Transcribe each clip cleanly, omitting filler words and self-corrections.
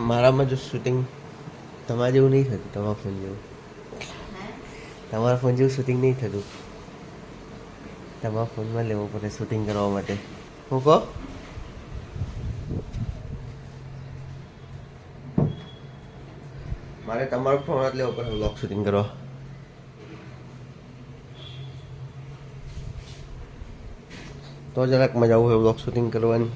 મારામાં જો શૂટિંગ તમારા જેવું નહીં થતું, તમારા ફોન જેવું. તમારા ફોન જેવું શૂટિંગ નહીં થતું. તમારા ફોનમાં લેવો પડે શૂટિંગ કરવા માટે. હું કહો મારે તમારો ફોન જ લેવો પડે વ્લોગ શૂટિંગ કરવા. તો જરાક મજા આવે વ્લોગ શૂટિંગ કરવાની.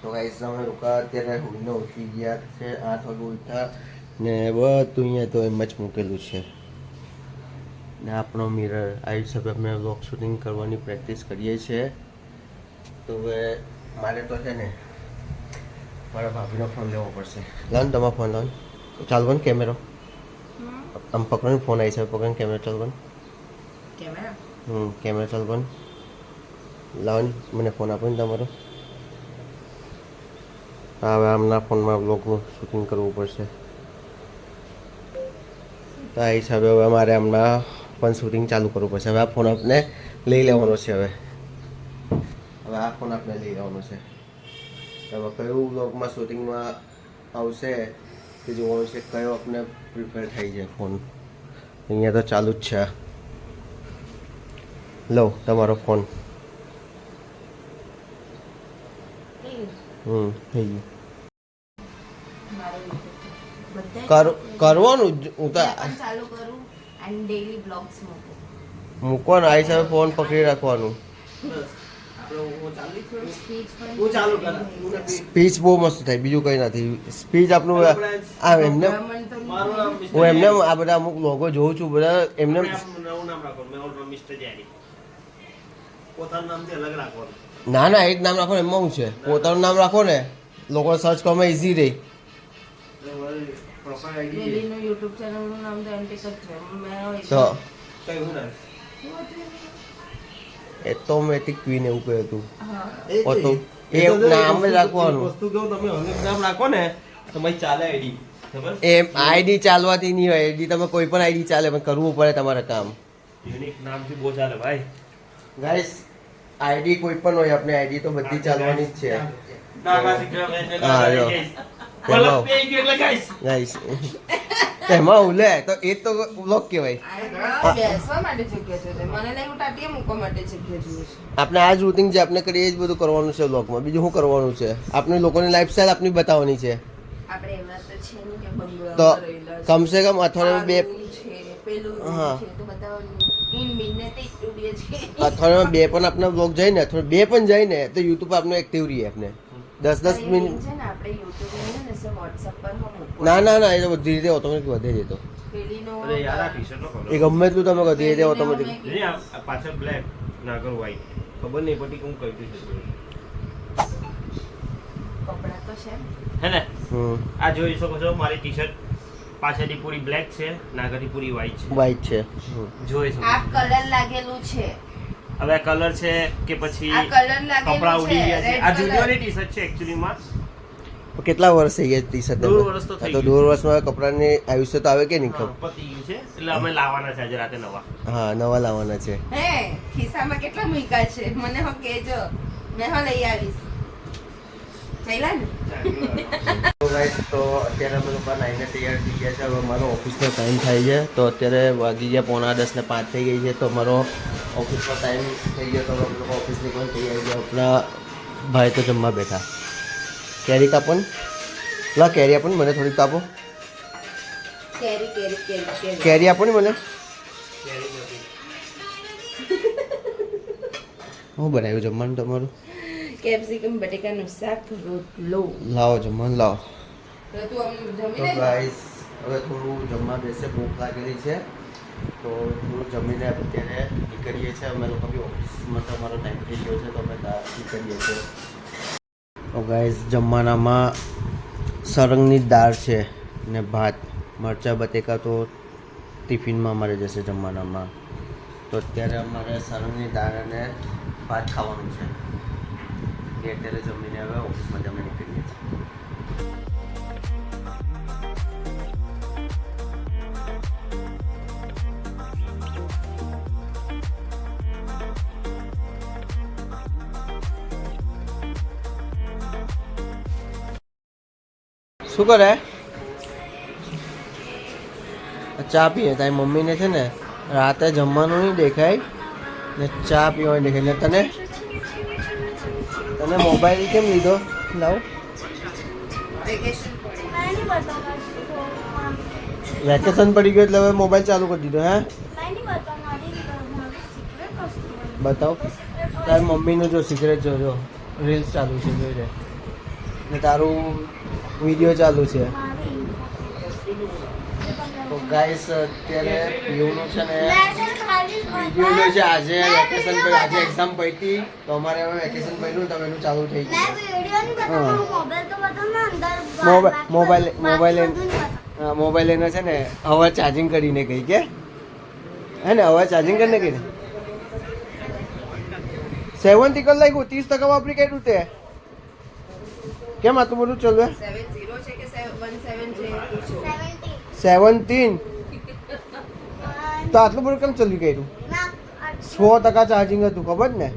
તો ગાઈસ અમે લોકો અત્યારે હુઈને ઉઠી ગયા છે, 8 વાગે ઉઠ્યા ને બધું અહીંયા તો એમ જ મૂકેલું છે. ને આપણો મિરર આ હિસાબે અમે વ્લોગ શૂટિંગ કરવાની પ્રેક્ટિસ કરીએ છીએ. તો હવે મારે તો છે ને મારા ભાભીનો ફોન લેવો પડશે. લાવ ને તમારો ફોન લાવ ને ચાલવો ને કેમેરો આમ પકડો ને, ફોન આવી છે પકડો ને કેમેરો ચાલવો ને. કેમેરો ચાલવો ને, લાવો ને મને ફોન આપો ને તમારો. હવે આમના ફોનમાં બ્લોગનું શૂટિંગ કરવું પડશે. તો આ હિસાબે હવે મારે હમણાં પણ શૂટિંગ ચાલુ કરવું પડશે. હવે આ ફોન આપણે લઈ લેવાનો છે. હવે આ ફોન આપણે લઈ લેવાનો છે. હવે કયું બ્લોગમાં શૂટિંગમાં આવશે તે જોવાનું છે, કયો આપણે પ્રિપેર થઈ જાય ફોન. અહીંયા તો ચાલુ જ છે. લો તમારો ફોન. થઈ ગયું કરવાનું હું તો ચાલુ કરું એન્ડ ડેઈલી બ્લોગ્સ મૂકવાનું. આ હિસાબે ફોન પકડી રાખવાનું. સ્પીચ બહુ મસ્ત થાય, બીજું કંઈ નથી. સ્પીચ આપણું આ એમને હું એમને આ બધા અમુક લોકો જોઉં છું, બધા એમને ના ના એક નામ રાખો ને એમાં શું છે. પોતાનું નામ રાખો ને લોકો સર્ચ કરવામાં ઇઝી રહે. યુટ્યુબ ચેનલનું નામ તો એન્ટિક જ છે. તો ઓટોમેટિક ક્વીન એવું કહ્યું હતું. તો એ નામ જ રાખવાનું. વસ્તુ કેવું તમે અલગ નામ રાખો ને તમારી ચાલે આઈડી. એમ આઈડી ચાલવાથી નહીં હોય. આઈડી તમે કોઈ પણ આઈડી ચાલે પણ કરવું પડે તમારે કામ. યુનિક નામથી બહુ ચાલે ભાઈ. ગાઈસ આઈડી કોઈ પણ હોય, આપણે આઈડી તો બધી ચાલવાની જ છે. હા જો ગાઈસ તેમાં ઉલે તો એ તો વ્લોગ કહેવાય. બેસવા માટે જગ્યા છે, મને નહીં ટાટીએ મૂકવા માટે જગ્યા જોઈએ છે. આપણે આ જ રૂટિન જે આપણે કરીએ એ જ બધું કરવાનું છે વ્લોગમાં. બીજું શું કરવાનું છે? આપણે લોકોની લાઈફસ્ટાઈલ આપણી બતાવવાની છે. આપણે એવા તો છે નહીં કે બંગલો તો રહેલા કમસે કમ અઠવાડિયામાં બે છે, પેલું હા. છે તો બતાવવાનું. ઇન બિનને તે સ્ટુડિયો છે. અઠવાડિયામાં બે પણ આપણા વ્લોગ જાય ને, અથવા બે પણ જાય ને તો યુટ્યુબ આપણે એક્ટિવ રહીએ. આપણે 10-10 મિનિટ છે ને આપણે YouTube ને ને WhatsApp પર હમ ના ના ના એ તો બધી રીતે ઓટોમેટિક વધે છે. તો પેલીનો અરે યાર આ ટી-શર્ટ નો કલર એ ગમે એટલું તમે બધી રીતે ઓટોમેટિક. નહીં આ પાછળ બ્લેક ના આગળ વ્હાઈટ. ખબર નહીં પડી હું કઈ છું કપડા તો છે હે ને. આ જોઈ શકો છો મારી ટી-શર્ટ પાછળથી પૂરી બ્લેક છે, નાગરથી પૂરી વ્હાઈટ છે. વ્હાઈટ છે. જોઈ શકો. આ કલર લાગેલું છે. હવે આ કલર છે કે પછી આ કલર લાગેલું કપડા ઉડી ગયા છે. red આ colour. જુનિયરની ટી-શર્ટ છે એકચ્યુઅલી માં. કેટલા વર્ષ થઈ ગયા ટી શર્ટ? 1.5 વર્ષ તો થઈ તો ગયું. 1.5 વર્ષમાં કપડાની આયુષ્ય તો આવે કે નહીં? હા, પતી ગયું છે એટલે અમે લાવવાના છે આજે રાતે નવા. હા નવા લાવવાના છે. હે ખિસ્સામાં કેટલા મૂક્યા છે મને હો કેજો, મેં હો લઈ આવીશ. ચાલ્યા ને તો ગાઈસ તો અત્યારે અમે લોકો નાઈને તૈયાર થઈ ગયા છે. હવે મારો ઓફિસનો ટાઈમ થાય છે. તો અત્યારે વાગી ગયા 9:45 ને 5 થઈ ગઈ છે. તો મારો ઓફિસનો ટાઈમ થઈ ગયો. તો અમે લોકો ઓફિસની પણ તૈયારી ગયા. આપણા ભાઈ તો જમવા બેઠા. કેરી કાપો ને, લા કેરી આપો ને મને થોડીક કાપો. કેરી કેરી કેરી કેરી કેરી આપો ને મને. હું બનાવ્યું જમવાનું તમારું? કેપ્સિકમ બટેકાનું શાક રોટલો. લાવો જમવાનું લાવો. તો તું આમ જમી તો લે. ગાઈસ હવે થોડું જમવા બેસે, ભૂખ લાગેલી છે. તો થોડું જમીને અત્યારે નીકળીએ છીએ. અમે લોકો બી ઓફિસમાં તો અમારો ટાઈમ થઈ ગયો છે તો અમે નીકળીએ છીએ. તો ગાઈસ જમવાનામાં સરંગની દાળ છે ને ભાત, મરચાં બટેકા તો ટિફિનમાં અમારે જશે જમવાનામાં. તો અત્યારે અમારે સરંગની દાળ અને ભાત ખાવાનું છે. એ અત્યારે જમીને હવે ઓફિસમાં જમી નીકળીએ છીએ. શું કરે? ચા પીએ. તારી મમ્મીને છે ને રાતે જમવાનું નહીં દેખાય ને ચા પીવાનું દેખાય ને તને મોબાઈલ કેમ લીધો? લાવ. વેકેશન પડી. વેકેશન પડી ગયું એટલે હવે મોબાઈલ ચાલુ કરી દીધો. હે બતાવ. તારી મમ્મીનું જો સિક્રેટ જો રીલ્સ ચાલુ છે જોઈ લે ને તારું વિડીયો ચાલુ છે. તો ગાઈસ અત્યારે પીયુનું છે ને વિડીયો જો છે. આજે વેકેશન પર આજે એક્ઝામ પડી તો અમારે હવે વેકેશન પડ્યું તો એનું ચાલુ થઈ ગયું. મોબાઈલ લઈને છે ને હવે ચાર્જિંગ કરીને ગઈ કે હે ને હવે ચાર્જિંગ કરીને ગઈ ને 70 કલાક 30% વાપરી કાઢ્યું તે કેમ આટલું બધું ચાલુ? 70 છે કે 17 છે? 17 તો આટલું બધું કેમ ચાલ્યું કાઢ્યું? 100% ચાર્જિંગ હતું ખબર ને?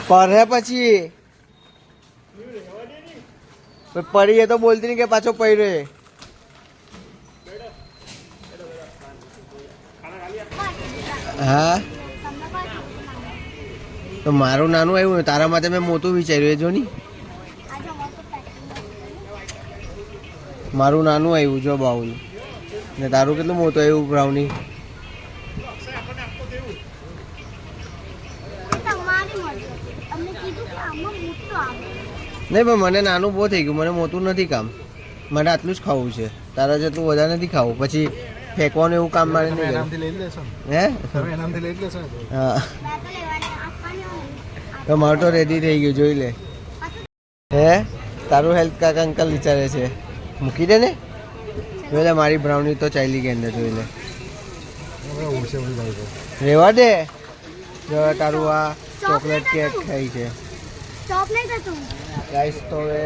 પડે પછી પડી તો બોલતી નહીં કે પાછો પડ્યો. હા તો મારું નાનું આવ્યું ને તારા માટે મેં મોટું વિચાર્યું. એ જો ની મારું નાનું આવ્યું જો બાઉલ ને તારું કેટલું મોટું આવ્યું બ્રાઉની. નહીં પણ મને નાનું બહુ થઈ ગયું. મને મોટું નથી કામ. મારે આટલું જ ખાવું છે. તારા જેટલું વધારે નથી ખાવું. પછી ફેંકવાનું એવું કામ મારે નહીં. હે હા તો મારું તો રેડી થઈ ગયું જોઈ લે. હે તારું હેલ્થ કાકા અંકલ વિચારે છે મૂકી દે ને. જોઈ લે મારી બ્રાઉની તો ચાલી ગઈ અંદર જોઈ લે. રેવા દે. જો તારું આ ચોકલેટ કેક ખાઈ છે ગાઈસ. તો હવે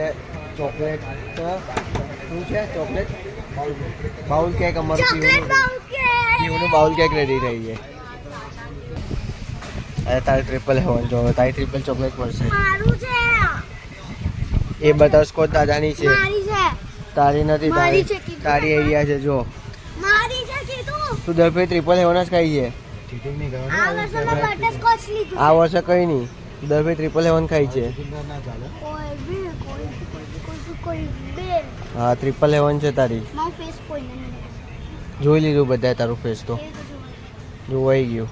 ચોકલેટ શું છે? ચોકલેટ બાઉલ કેક અમારું પીવાનું બાઉલ કેક રેડી થઈ છે. અરે તારે ટ્રિપલ હેવન જો તારી ટ્રિપલ ચોકલેટ મળશે. એ બટરસ્કોચ દાદાની છે તારી નથી. તારી એરિયા છે જો. તું દર ફેર ટ્રિપલ હેવન જ ખાઈ છે. આ વર્ષે કઈ નહીં. દર ફેર ટ્રિપલ હેવન ખાઈ છે. હા ટ્રિપલ હેવન છે તારી. જોઈ લીધું બધા તારું ફેસ તો જોવાઈ ગયું.